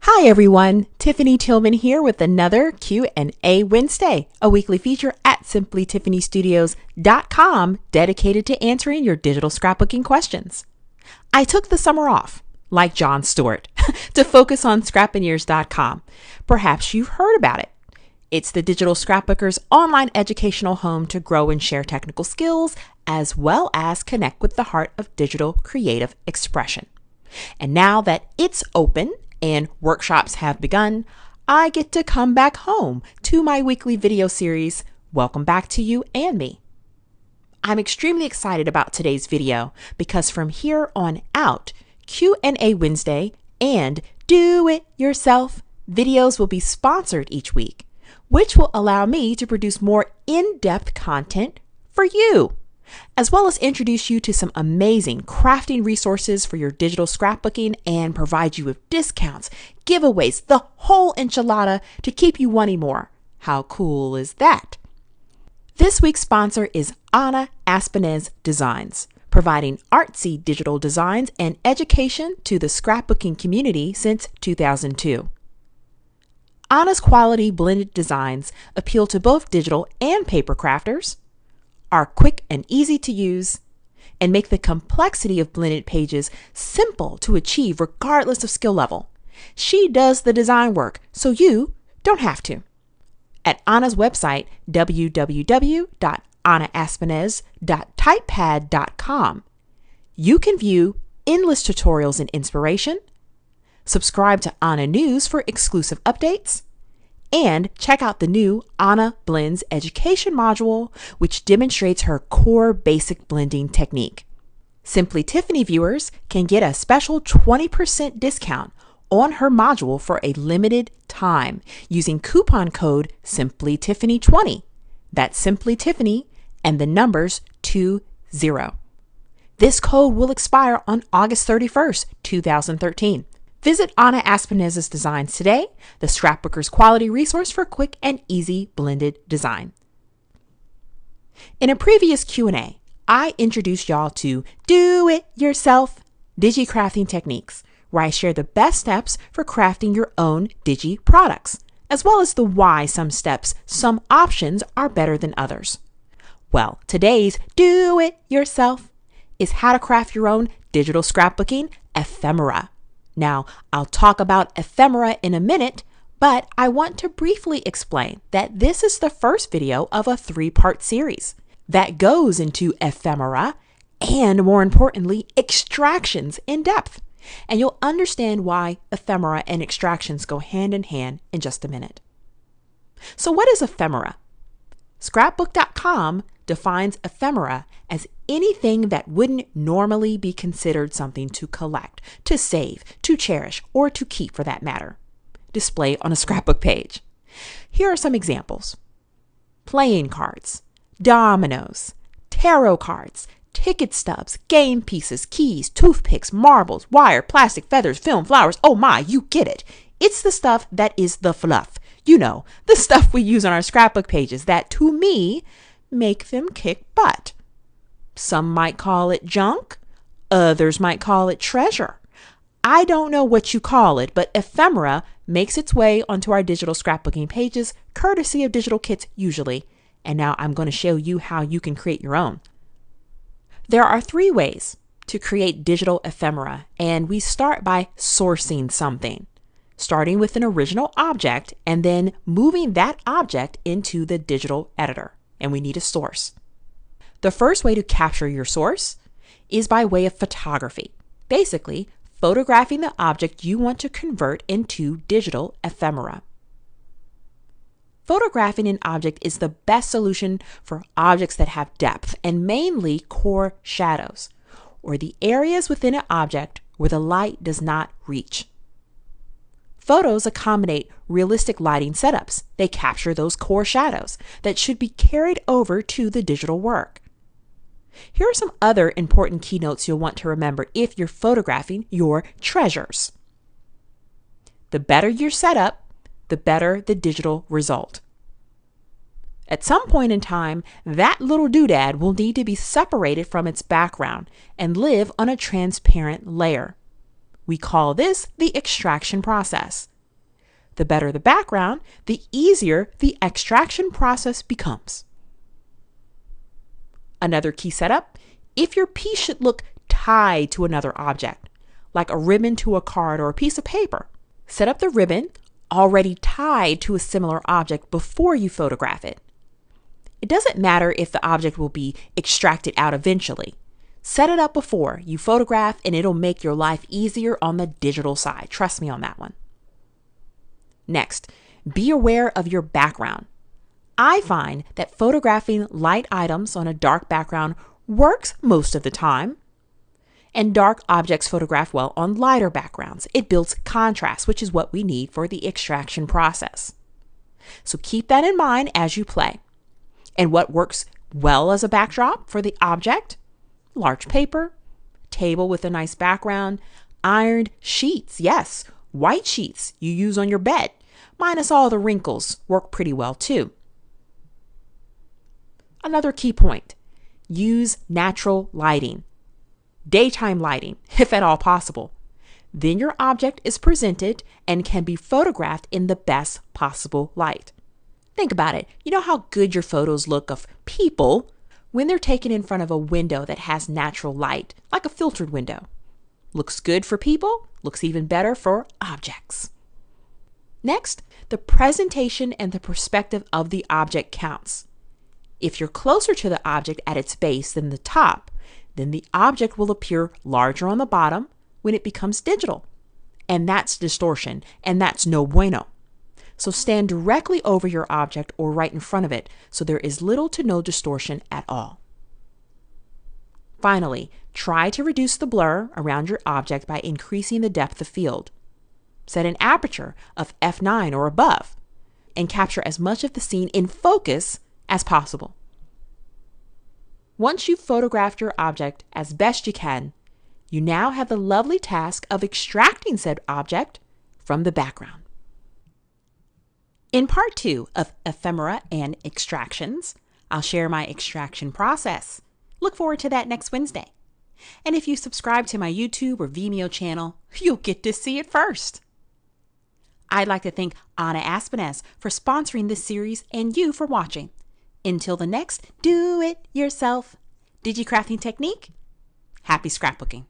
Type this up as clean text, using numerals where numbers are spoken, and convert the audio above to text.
Hi everyone, Tiffany Tillman here with another Q&A Wednesday, a weekly feature at simplytiffanystudios.com dedicated to answering your digital scrapbooking questions. I took the summer off, like Jon Stewart, to focus on scrapineers.com. Perhaps you've heard about it. It's the digital scrapbooker's online educational home to grow and share technical skills, as well as connect with the heart of digital creative expression. And now that it's open, and workshops have begun, I get to come back home to my weekly video series, Welcome Back to You and Me. I'm extremely excited about today's video because from here on out, Q&A Wednesday and Do It Yourself videos will be sponsored each week, which will allow me to produce more in-depth content for you, as well as introduce you to some amazing crafting resources for your digital scrapbooking and provide you with discounts, giveaways, the whole enchilada to keep you wanting more. How cool is that? This week's sponsor is Ana Espinez Designs, providing artsy digital designs and education to the scrapbooking community since 2002. Ana's quality blended designs appeal to both digital and paper crafters, are quick and easy to use, and make the complexity of blended pages simple to achieve regardless of skill level. She does the design work, so you don't have to. At Ana's website, www.anaespinez.typepad.com, you can view endless tutorials and inspiration, subscribe to Ana News for exclusive updates, and check out the new Ana Blends education module, which demonstrates her core basic blending technique. Simply Tiffany viewers can get a special 20% discount on her module for a limited time using coupon code SimplyTiffany20. That's Simply Tiffany and the numbers 20. This code will expire on August 31st, 2013. Visit Ana Espinez's Designs today, the scrapbooker's quality resource for quick and easy blended design. In a previous Q&A, I introduced y'all to Do It Yourself Digi-Crafting Techniques, where I share the best steps for crafting your own Digi products, as well as the why some options are better than others. Well, today's Do It Yourself is how to craft your own digital scrapbooking ephemera. Now, I'll talk about ephemera in a minute, but I want to briefly explain that this is the first video of a 3-part series that goes into ephemera and, more importantly, extractions in depth. And you'll understand why ephemera and extractions go hand in hand in just a minute. So what is ephemera? Scrapbook.com defines ephemera as anything that wouldn't normally be considered something to collect, to save, to cherish, or to keep for that matter, display on a scrapbook page. Here are some examples: playing cards, dominoes, tarot cards, ticket stubs, game pieces, keys, toothpicks, marbles, wire, plastic, feathers, film, flowers. Oh my, you get it. It's the stuff that is the fluff. You know, the stuff we use on our scrapbook pages that, to me, make them kick butt. Some might call it junk. Others might call it treasure. I don't know what you call it, but ephemera makes its way onto our digital scrapbooking pages, courtesy of digital kits usually. And now I'm going to show you how you can create your own. There are 3 ways to create digital ephemera, and we start by sourcing something, starting with an original object and then moving that object into the digital editor. And we need a source. The first way to capture your source is by way of photography. Basically, photographing the object you want to convert into digital ephemera. Photographing an object is the best solution for objects that have depth and mainly core shadows, or the areas within an object where the light does not reach. Photos accommodate realistic lighting setups. They capture those core shadows that should be carried over to the digital work. Here are some other important keynotes you'll want to remember if you're photographing your treasures. The better your setup, the better the digital result. At some point in time, that little doodad will need to be separated from its background and live on a transparent layer. We call this the extraction process. The better the background, the easier the extraction process becomes. Another key setup, if your piece should look tied to another object, like a ribbon to a card or a piece of paper, set up the ribbon already tied to a similar object before you photograph it. It doesn't matter if the object will be extracted out eventually. Set it up before you photograph and it'll make your life easier on the digital side. Trust me on that one. Next, be aware of your background. I find that photographing light items on a dark background works most of the time, and dark objects photograph well on lighter backgrounds. It builds contrast, which is what we need for the extraction process. So keep that in mind as you play. And what works well as a backdrop for the object? Large paper, table with a nice background, ironed sheets, yes, white sheets you use on your bed, minus all the wrinkles, work pretty well too. Another key point, use natural lighting, daytime lighting, if at all possible. Then your object is presented and can be photographed in the best possible light. Think about it. You know how good your photos look of people when they're taken in front of a window that has natural light, like a filtered window. Looks good for people, looks even better for objects. Next, the presentation and the perspective of the object counts. If you're closer to the object at its base than the top, then the object will appear larger on the bottom when it becomes digital. And that's distortion, and that's no bueno. So stand directly over your object or right in front of it so there is little to no distortion at all. Finally, try to reduce the blur around your object by increasing the depth of field. Set an aperture of f9 or above and capture as much of the scene in focus as possible. Once you've photographed your object as best you can, you now have the lovely task of extracting said object from the background. In part 2 of Ephemera and Extractions, I'll share my extraction process. Look forward to that next Wednesday. And if you subscribe to my YouTube or Vimeo channel, you'll get to see it first. I'd like to thank Anna Aspinez for sponsoring this series and you for watching. Until the next do-it-yourself digicrafting technique, happy scrapbooking.